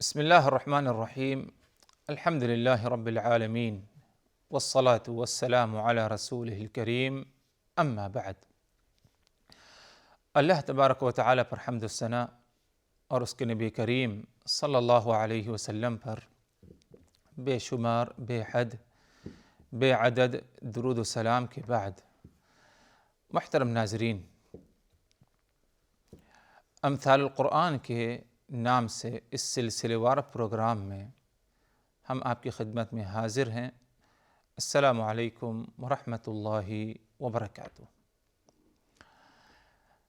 بسم الله الرحمن الرحيم. الحمد لله رب العالمين، والصلاة والسلام على رسوله الكريم. اما بعد، اللہ تبارک و تعالیٰ پر حمد و ثنا اور اس کے نبی کریم صلی اللہ علیہ وسلم پر بے شمار، بے حد، بے عدد درود و سلام کے بعد، محترم ناظرین، امثال القرآن کے نام سے اس سلسلے وار پروگرام میں ہم آپ کی خدمت میں حاضر ہیں۔ السلام علیکم ورحمۃ اللہ وبرکاتہ۔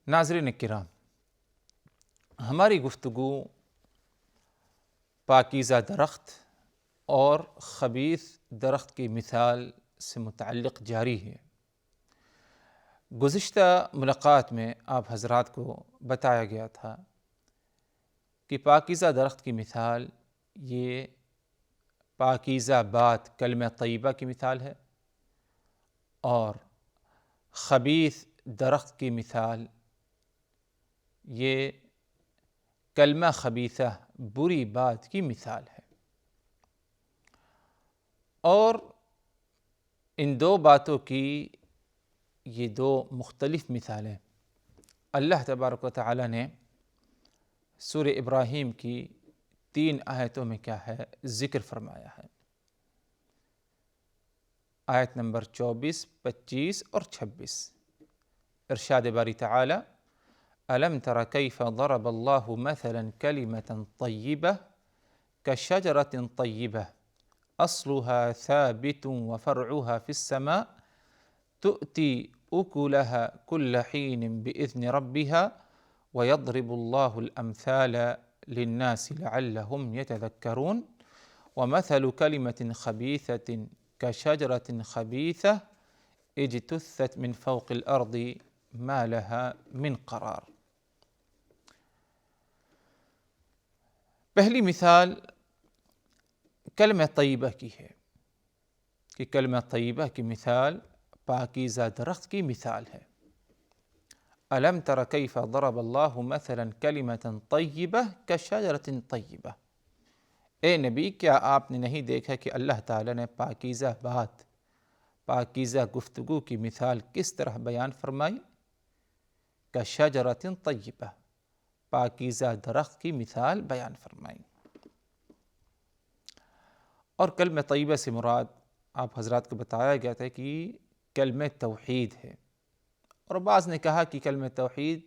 ناظرین کرام، ہماری گفتگو پاکیزہ درخت اور خبیث درخت کی مثال سے متعلق جاری ہے۔ گزشتہ ملاقات میں آپ حضرات کو بتایا گیا تھا کہ پاکیزہ درخت کی مثال یہ پاکیزہ بات کلمہ طیبہ کی مثال ہے، اور خبیث درخت کی مثال یہ کلمہ خبیثہ بری بات کی مثال ہے۔ اور ان دو باتوں کی یہ دو مختلف مثالیں اللہ تبارک و تعالیٰ نے سورہ ابراہیم کی 3 آیتوں میں کیا ہے ذکر فرمایا ہے۔ آیت نمبر 24، 25 اور 26، ارشاد باری تعالی: أَلَمْ تَرَ كَيْفَ ضَرَبَ اللَّهُ مَثَلًا كَلِمَةً طَيِّبَةً كَشَجَرَةٍ طَيِّبَةٍ أَصْلُهَا ثَابِتٌ وَفَرْعُهَا فِي السَّمَاءِ تُؤْتِي أُكُلَهَا كُلَّ حِينٍ بِإِذْنِ رَبِّهَا وَيَضْرِبُ اللَّهُ الْأَمْثَالَ لِلنَّاسِ لَعَلَّهُمْ يَتَذَكَّرُونَ وَمَثَلُ كَلِمَةٍ خَبِيثَةٍ كَشَجَرَةٍ خَبِيثَةٍ اجْتُثَّتْ مِنْ فَوْقِ الْأَرْضِ مَا لَهَا مِنْ قَرَارٍ۔ پہلی مثال کلمہ طیبہ کی ہے کہ کلمہ طیبہ کی مثال پاکیزہ درخت کی مثال ہے۔ أَلَمْ تَرَ كَيْفَ ضَرَبَ اللَّهُ مَثَلًا كَلِمَةً طَيِّبَةً كَشَجَرَةٍ طَيِّبَةٍ، اے نبی کیا آپ نے نہیں دیکھا کہ اللہ تعالیٰ نے پاکیزہ بات، پاکیزہ گفتگو کی مثال کس طرح بیان فرمائی؟ کَشَجَرَةٍ طَيِّبَةٍ، پاکیزہ درخت کی مثال بیان فرمائی۔ اور کلمہ طیبہ سے مراد آپ حضرات کو بتایا گیا تھا کہ کلمہ توحید ہے، اور بعض نے کہا کہ کلمہ توحید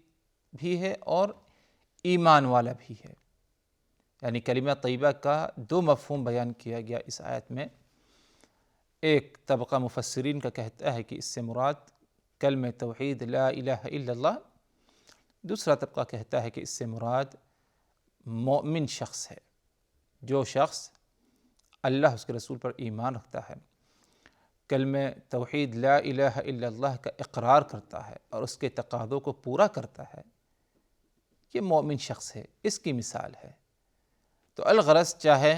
بھی ہے اور ایمان والا بھی ہے، یعنی کلمہ طیبہ کا 2 مفہوم بیان کیا گیا اس آیت میں۔ ایک طبقہ مفسرین کا کہتا ہے کہ اس سے مراد کلمہ توحید لا الہ الا اللہ، دوسرا طبقہ کہتا ہے کہ اس سے مراد مومن شخص ہے، جو شخص اللہ اس کے رسول پر ایمان رکھتا ہے، کلمہ توحید لا الہ الا اللہ کا اقرار کرتا ہے اور اس کے تقاضوں کو پورا کرتا ہے، یہ مومن شخص ہے، اس کی مثال ہے۔ تو الغرض چاہے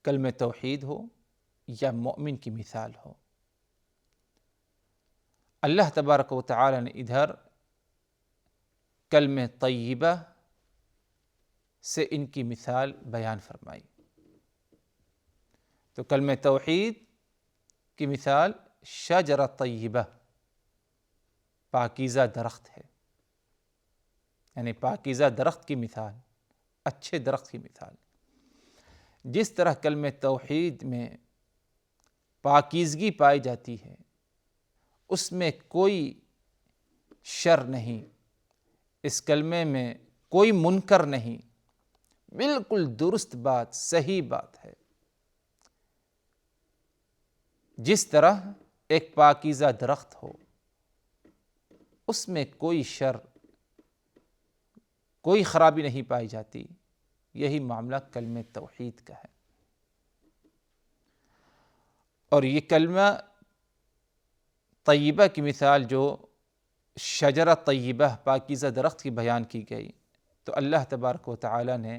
کلمہ توحید ہو یا مومن کی مثال ہو، اللہ تبارک و تعالی نے ادھر کلمہ طیبہ سے ان کی مثال بیان فرمائی۔ تو کلمہ توحید کی مثال شجرہ طیبہ، پاکیزہ درخت ہے، یعنی پاکیزہ درخت کی مثال، اچھے درخت کی مثال۔ جس طرح کلمہ توحید میں پاکیزگی پائی جاتی ہے، اس میں کوئی شر نہیں، اس کلمے میں کوئی منکر نہیں، بالکل درست بات، صحیح بات ہے۔ جس طرح ایک پاکیزہ درخت ہو، اس میں کوئی شر، کوئی خرابی نہیں پائی جاتی، یہی معاملہ کلمہ توحید کا ہے۔ اور یہ کلمہ طیبہ کی مثال جو شجرہ طیبہ، پاکیزہ درخت کی بیان کی گئی، تو اللہ تبارک و تعالی نے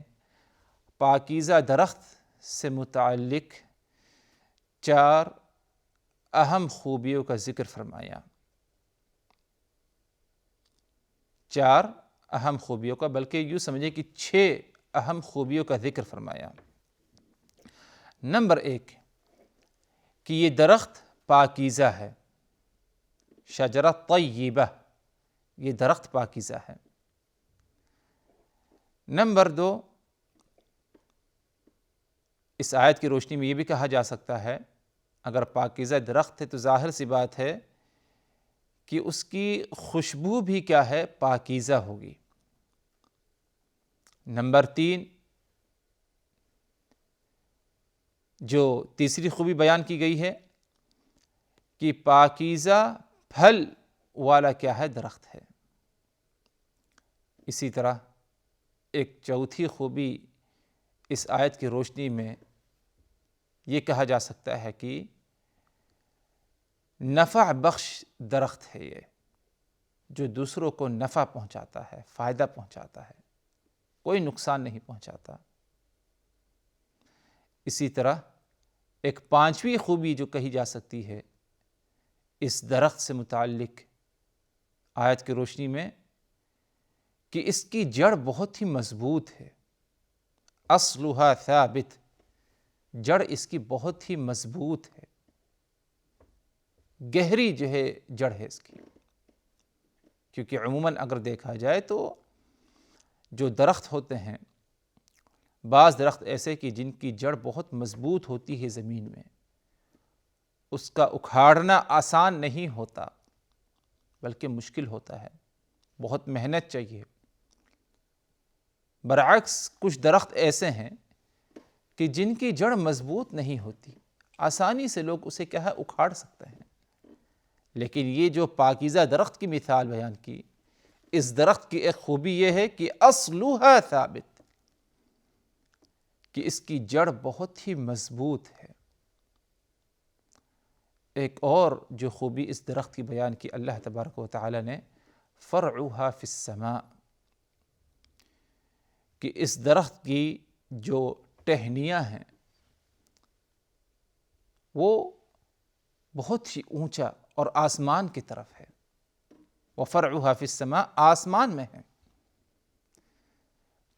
پاکیزہ درخت سے متعلق 4 اہم خوبیوں کا ذکر فرمایا، 4 اہم خوبیوں کا، بلکہ یوں سمجھے کہ 6 اہم خوبیوں کا ذکر فرمایا۔ نمبر 1 کہ یہ درخت پاکیزہ ہے، شجرہ طیبہ، یہ درخت پاکیزہ ہے۔ نمبر 2، اس آیت کی روشنی میں یہ بھی کہا جا سکتا ہے اگر پاکیزہ درخت ہے تو ظاہر سی بات ہے کہ اس کی خوشبو بھی کیا ہے، پاکیزہ ہوگی۔ نمبر 3، جو تیسری خوبی بیان کی گئی ہے کہ پاکیزہ پھل والا کیا ہے، درخت ہے۔ اسی طرح ایک چوتھی خوبی اس آیت کی روشنی میں یہ کہا جا سکتا ہے کہ نفع بخش درخت ہے یہ، جو دوسروں کو نفع پہنچاتا ہے، فائدہ پہنچاتا ہے، کوئی نقصان نہیں پہنچاتا۔ اسی طرح ایک پانچویں خوبی جو کہی جا سکتی ہے اس درخت سے متعلق آیت کی روشنی میں کہ اس کی جڑ بہت ہی مضبوط ہے، اصلھا ثابت، جڑ اس کی بہت ہی مضبوط ہے، گہری جو ہے جڑ ہے اس کی۔ کیونکہ عموماً اگر دیکھا جائے تو جو درخت ہوتے ہیں، بعض درخت ایسے کہ جن کی جڑ بہت مضبوط ہوتی ہے زمین میں، اس کا اکھاڑنا آسان نہیں ہوتا بلکہ مشکل ہوتا ہے، بہت محنت چاہیے۔ برعکس کچھ درخت ایسے ہیں کہ جن کی جڑ مضبوط نہیں ہوتی، آسانی سے لوگ اسے کیا ہے، اکھاڑ سکتے ہیں۔ لیکن یہ جو پاکیزہ درخت کی مثال بیان کی، اس درخت کی ایک خوبی یہ ہے کہ اصلھا ثابت، کہ اس کی جڑ بہت ہی مضبوط ہے۔ ایک اور جو خوبی اس درخت کی بیان کی اللہ تبارک و تعالی نے، فرعھا فی السماء، کہ اس درخت کی جو ٹہنیاں ہیں وہ بہت ہی اونچا اور آسمان کی طرف ہے، وفرعھا فی السماء، آسمان میں ہے۔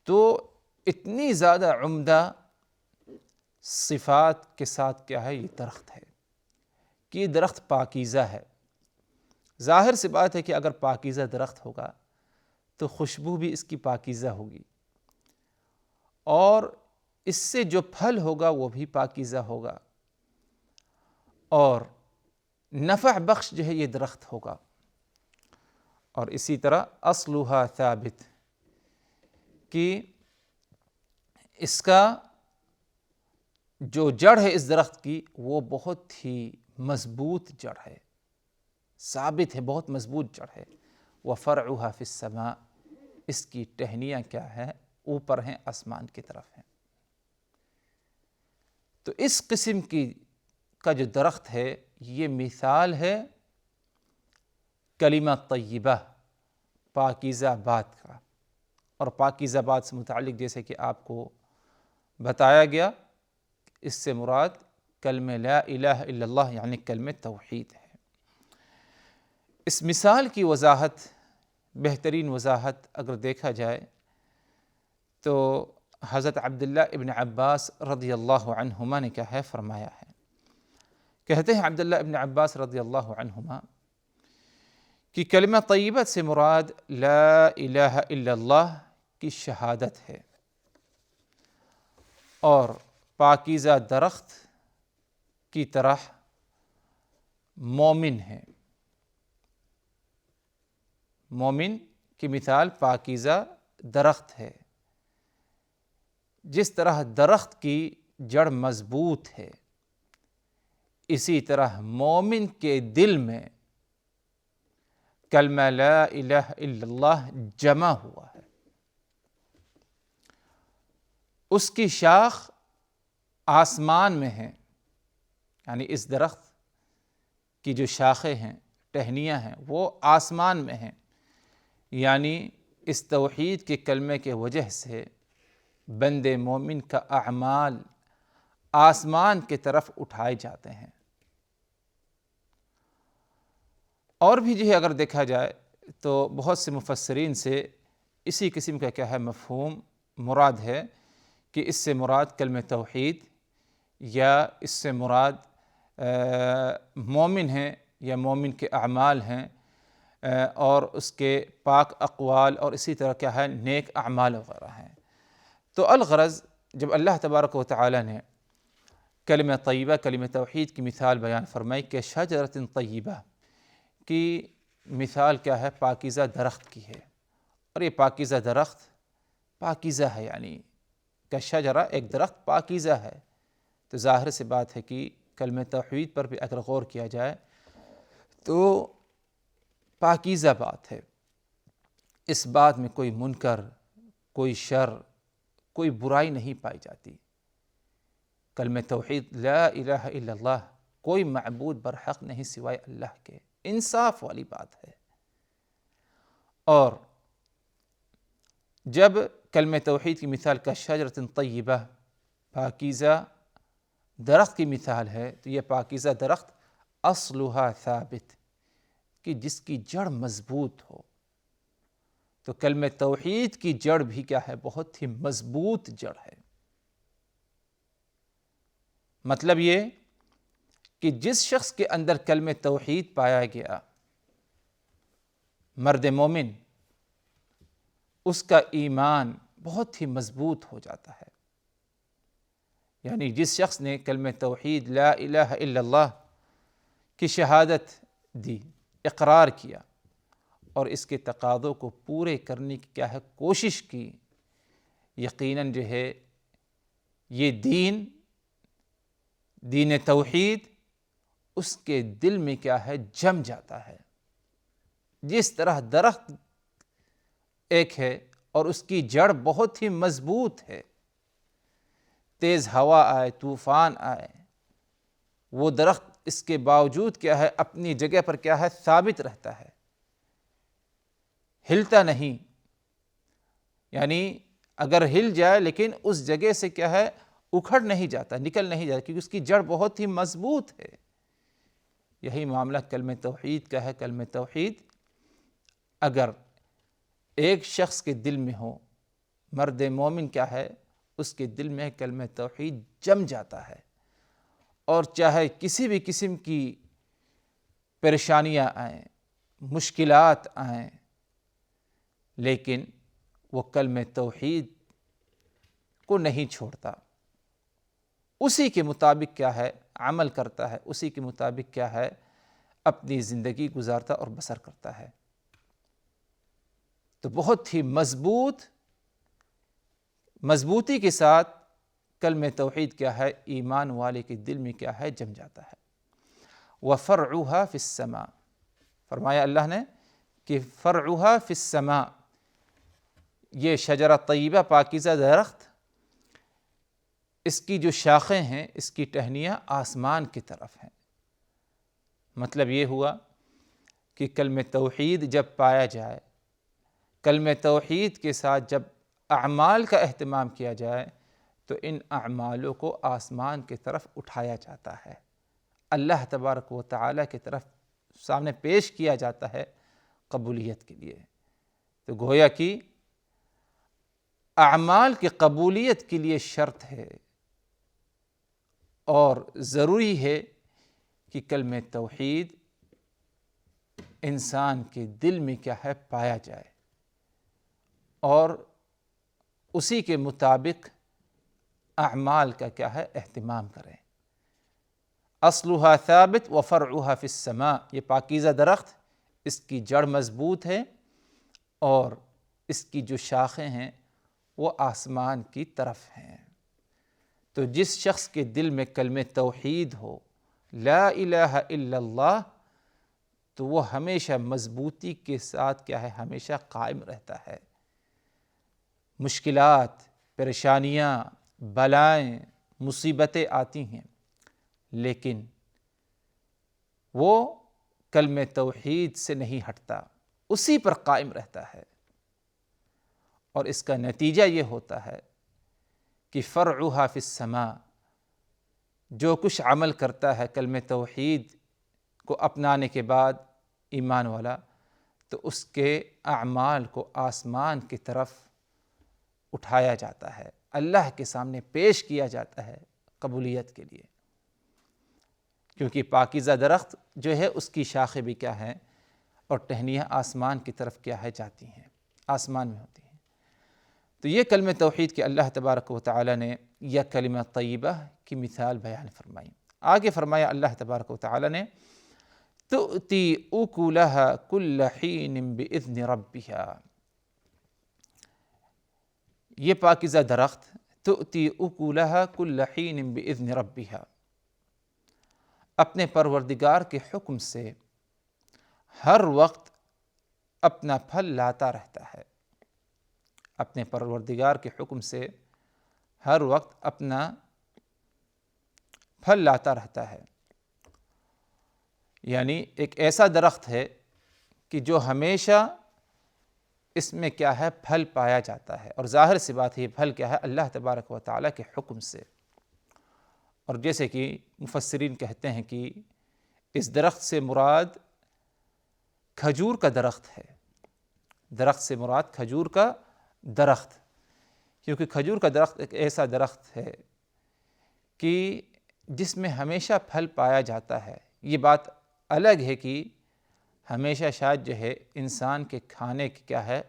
تو اتنی زیادہ عمدہ صفات کے ساتھ کیا ہے، یہ درخت ہے کہ یہ درخت پاکیزہ ہے۔ ظاہر سی بات ہے کہ اگر پاکیزہ درخت ہوگا تو خوشبو بھی اس کی پاکیزہ ہوگی، اور اس سے جو پھل ہوگا وہ بھی پاکیزہ ہوگا، اور نفع بخش جو ہے یہ درخت ہوگا۔ اور اسی طرح اصلھا ثابت، کہ اس کا جو جڑ ہے اس درخت کی وہ بہت ہی مضبوط جڑ ہے، ثابت ہے، بہت مضبوط جڑ ہے۔ وفرعھا فی السماء، اس کی ٹہنیاں کیا ہے، اوپر ہیں، آسمان کی طرف ہیں۔ تو اس قسم کا جو درخت ہے یہ مثال ہے کلمہ طیبہ، پاکیزہ بات کا۔ اور پاکیزہ بات سے متعلق جیسے کہ آپ کو بتایا گیا، اس سے مراد کلمہ لا الہ الا اللہ یعنی کلمہ توحید ہے۔ اس مثال کی وضاحت، بہترین وضاحت اگر دیکھا جائے تو حضرت عبداللہ ابن عباس رضی اللہ عنہما نے کیا ہے، فرمایا ہے۔ کہتے ہیں عبداللہ ابن عباس رضی اللہ عنہما کہ کلمہ طیبت سے مراد لا الہ الا اللہ کی شہادت ہے، اور پاکیزہ درخت کی طرح مومن ہے۔ مومن کی مثال پاکیزہ درخت ہے۔ جس طرح درخت کی جڑ مضبوط ہے، اسی طرح مومن کے دل میں کلمہ لا الہ الا اللہ جمع ہوا ہے۔ اس کی شاخ آسمان میں ہے، یعنی اس درخت کی جو شاخیں ہیں، ٹہنیاں ہیں، وہ آسمان میں ہیں، یعنی اس توحید کے کلمے کے وجہ سے بند مومن کا اعمال آسمان کی طرف اٹھائے جاتے ہیں۔ اور بھی جو ہے اگر دیکھا جائے تو بہت سے مفسرین سے اسی قسم کا کیا ہے، مفہوم مراد ہے کہ اس سے مراد کلمہ توحید یا اس سے مراد مومن ہیں یا مومن کے اعمال ہیں اور اس کے پاک اقوال اور اسی طرح کیا ہے نیک اعمال وغیرہ ہیں۔ تو الغرض جب اللہ تبارک و تعالی نے کلمہ طیبہ کلمہ توحید کی مثال بیان فرمائی کہ شجرۃ طیبہ کی مثال کیا ہے، پاکیزہ درخت کی ہے، اور یہ پاکیزہ درخت پاکیزہ ہے، یعنی کہ شجرہ ایک درخت پاکیزہ ہے، تو ظاہر سی بات ہے کہ کلمہ توحید پر بھی اگر غور کیا جائے تو پاکیزہ بات ہے، اس بات میں کوئی منکر، کوئی شر، کوئی برائی نہیں پائی جاتی۔ کلمہ توحید لا الہ الا اللہ، کوئی معبود برحق نہیں سوائے اللہ کے، انصاف والی بات ہے۔ اور جب کلمہ توحید کی مثال کا شجرۃ طیبہ پاکیزہ درخت کی مثال ہے، تو یہ پاکیزہ درخت اصلها ثابت، کہ جس کی جڑ مضبوط ہو۔ تو کلمہ توحید کی جڑ بھی کیا ہے، بہت ہی مضبوط جڑ ہے۔ مطلب یہ کہ جس شخص کے اندر کلمہ توحید پایا گیا، مرد مومن، اس کا ایمان بہت ہی مضبوط ہو جاتا ہے۔ یعنی جس شخص نے کلمہ توحید لا الہ الا اللہ کی شہادت دی، اقرار کیا، اور اس کے تقاضوں کو پورے کرنے کی کیا ہے کوشش کی، یقیناً جو ہے یہ دین توحید اس کے دل میں کیا ہے جم جاتا ہے۔ جس طرح درخت ایک ہے اور اس کی جڑ بہت ہی مضبوط ہے، تیز ہوا آئے، طوفان آئے، وہ درخت اس کے باوجود کیا ہے اپنی جگہ پر کیا ہے ثابت رہتا ہے، ہلتا نہیں۔ یعنی اگر ہل جائے لیکن اس جگہ سے کیا ہے اکھڑ نہیں جاتا، نکل نہیں جاتا، کیونکہ اس کی جڑ بہت ہی مضبوط ہے۔ یہی معاملہ کلمہ توحید کا ہے۔ کلمہ توحید اگر ایک شخص کے دل میں ہو، مرد مومن کیا ہے اس کے دل میں کلمہ توحید جم جاتا ہے، اور چاہے کسی بھی قسم کی پریشانیاں آئیں، مشکلات آئیں، لیکن وہ کلمہ توحید کو نہیں چھوڑتا، اسی کے مطابق کیا ہے عمل کرتا ہے، اسی کے مطابق کیا ہے اپنی زندگی گزارتا اور بسر کرتا ہے۔ تو بہت ہی مضبوطی کے ساتھ کلمہ توحید کیا ہے ایمان والے کے دل میں کیا ہے جم جاتا ہے۔ وَفَرْعُهَا فِي السَّمَاءِ، فرمایا اللہ نے کہ فرعها فی السماء، یہ شجرہ طیبہ پاکیزہ درخت، اس کی جو شاخیں ہیں، اس کی ٹہنیاں آسمان کی طرف ہیں۔ مطلب یہ ہوا کہ کلمہ توحید جب پایا جائے، کلمہ توحید کے ساتھ جب اعمال کا اہتمام کیا جائے، تو ان اعمالوں کو آسمان کی طرف اٹھایا جاتا ہے، اللہ تبارک و تعالیٰ کی طرف سامنے پیش کیا جاتا ہے قبولیت کے لیے۔ تو گویا کہ اعمال کی قبولیت کے لیے شرط ہے اور ضروری ہے کہ کلمہ توحید انسان کے دل میں کیا ہے پایا جائے، اور اسی کے مطابق اعمال کا کیا ہے اہتمام کریں۔ اصلها ثابت وفرعها فی السماء، یہ پاکیزہ درخت، اس کی جڑ مضبوط ہے اور اس کی جو شاخیں ہیں وہ آسمان کی طرف ہیں۔ تو جس شخص کے دل میں کلمہ توحید ہو، لا الہ الا اللہ، تو وہ ہمیشہ مضبوطی کے ساتھ کیا ہے ہمیشہ قائم رہتا ہے۔ مشکلات، پریشانیاں، بلائیں، مصیبتیں آتی ہیں، لیکن وہ کلمہ توحید سے نہیں ہٹتا، اسی پر قائم رہتا ہے، اور اس کا نتیجہ یہ ہوتا ہے کہ فرعها فی السماء، جو کچھ عمل کرتا ہے کلمہ توحید کو اپنانے کے بعد ایمان والا، تو اس کے اعمال کو آسمان کی طرف اٹھایا جاتا ہے، اللہ کے سامنے پیش کیا جاتا ہے قبولیت کے لیے، کیونکہ پاکیزہ درخت جو ہے اس کی شاخیں بھی کیا ہیں اور ٹہنیاں آسمان کی طرف کیا ہے جاتی ہیں، آسمان میں ہوتی ہیں۔ تو یہ کلمہ توحید کے اللہ تبارک و تعالی نے یا کلمہ طیبہ کی مثال بیان فرمائی۔ آگے فرمایا اللہ تبارک و تعالی نے تؤتی اکلھا کل حین باذن ربھا، یہ پاکیزہ درخت تؤتی اکلھا کل حین باذن ربھا، اپنے پروردگار کے حکم سے ہر وقت اپنا پھل لاتا رہتا ہے، اپنے پروردگار کے حکم سے ہر وقت اپنا پھل لاتا رہتا ہے۔ یعنی ایک ایسا درخت ہے کہ جو ہمیشہ اس میں کیا ہے پھل پایا جاتا ہے، اور ظاہر سی بات ہے یہ پھل کیا ہے اللہ تبارک و تعالیٰ کے حکم سے۔ اور جیسے کہ مفسرین کہتے ہیں کہ اس درخت سے مراد کھجور کا درخت ہے، درخت سے مراد کھجور کا درخت، کیونکہ کھجور کا درخت ایک ایسا درخت ہے کہ جس میں ہمیشہ پھل پایا جاتا ہے۔ یہ بات الگ ہے کہ ہمیشہ شاید جو ہے انسان کے کھانے کی کیا ہے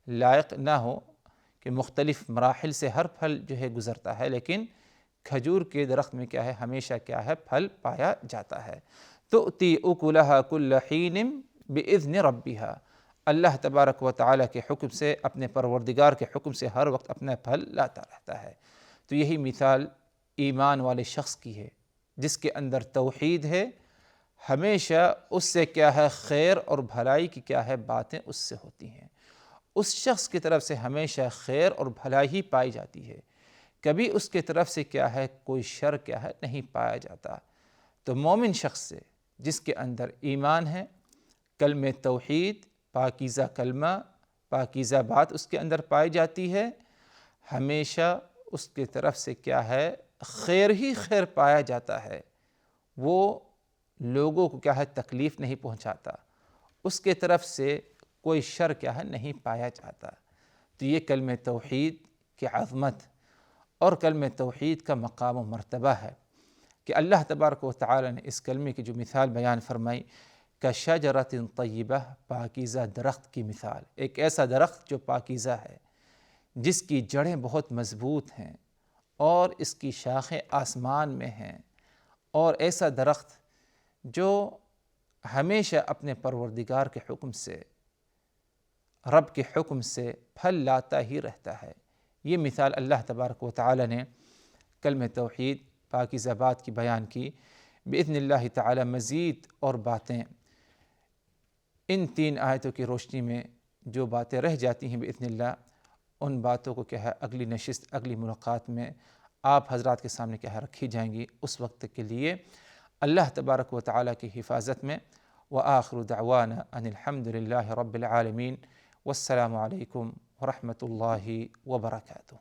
لائق نہ ہو، کہ مختلف مراحل سے ہر پھل جو ہے گزرتا ہے، لیکن کھجور کے درخت میں کیا ہے ہمیشہ کیا ہے پھل پایا جاتا ہے۔ تؤتی اکلھا کل حین باذن ربھا، اللہ تبارک و تعالیٰ کے حکم سے، اپنے پروردگار کے حکم سے ہر وقت اپنا پھل لاتا رہتا ہے۔ تو یہی مثال ایمان والے شخص کی ہے، جس کے اندر توحید ہے، ہمیشہ اس سے کیا ہے خیر اور بھلائی کی کیا ہے باتیں اس سے ہوتی ہیں، اس شخص کی طرف سے ہمیشہ خیر اور بھلائی ہی پائی جاتی ہے، کبھی اس کی طرف سے کیا ہے کوئی شر کیا ہے نہیں پایا جاتا۔ تو مومن شخص سے جس کے اندر ایمان ہے، کلمہ توحید، پاکیزہ کلمہ، پاکیزہ بات اس کے اندر پائی جاتی ہے، ہمیشہ اس کی طرف سے کیا ہے خیر ہی خیر پایا جاتا ہے، وہ لوگوں کو کیا ہے تکلیف نہیں پہنچاتا، اس کے طرف سے کوئی شر کیا ہے نہیں پایا جاتا۔ تو یہ کلمہ توحید کی عظمت اور کلمہ توحید کا مقام و مرتبہ ہے کہ اللہ تبارک و تعالی نے اس کلمے کی جو مثال بیان فرمائی کشجرۃ طیبہ، پاکیزہ درخت کی مثال، ایک ایسا درخت جو پاکیزہ ہے، جس کی جڑیں بہت مضبوط ہیں اور اس کی شاخیں آسمان میں ہیں، اور ایسا درخت جو ہمیشہ اپنے پروردگار کے حکم سے، رب کے حکم سے پھل لاتا ہی رہتا ہے۔ یہ مثال اللہ تبارک و تعالی نے کلمہ توحید، پاکیزہ بات کی بیان کی۔ باذن اللہ تعالی مزید اور باتیں ان 3 آیتوں کی روشنی میں جو باتیں رہ جاتی ہیں باذن اللہ، ان باتوں کو کیا ہے اگلی نشست، اگلی ملاقات میں آپ حضرات کے سامنے کیا ہے رکھی جائیں گی۔ اس وقت کے لیے اللہ تبارک و تعالی کی حفاظت میں، وآخر دعوانا ان الحمد للہ رب العالمین، والسلام علیکم ورحمۃ اللہ وبرکاتہ۔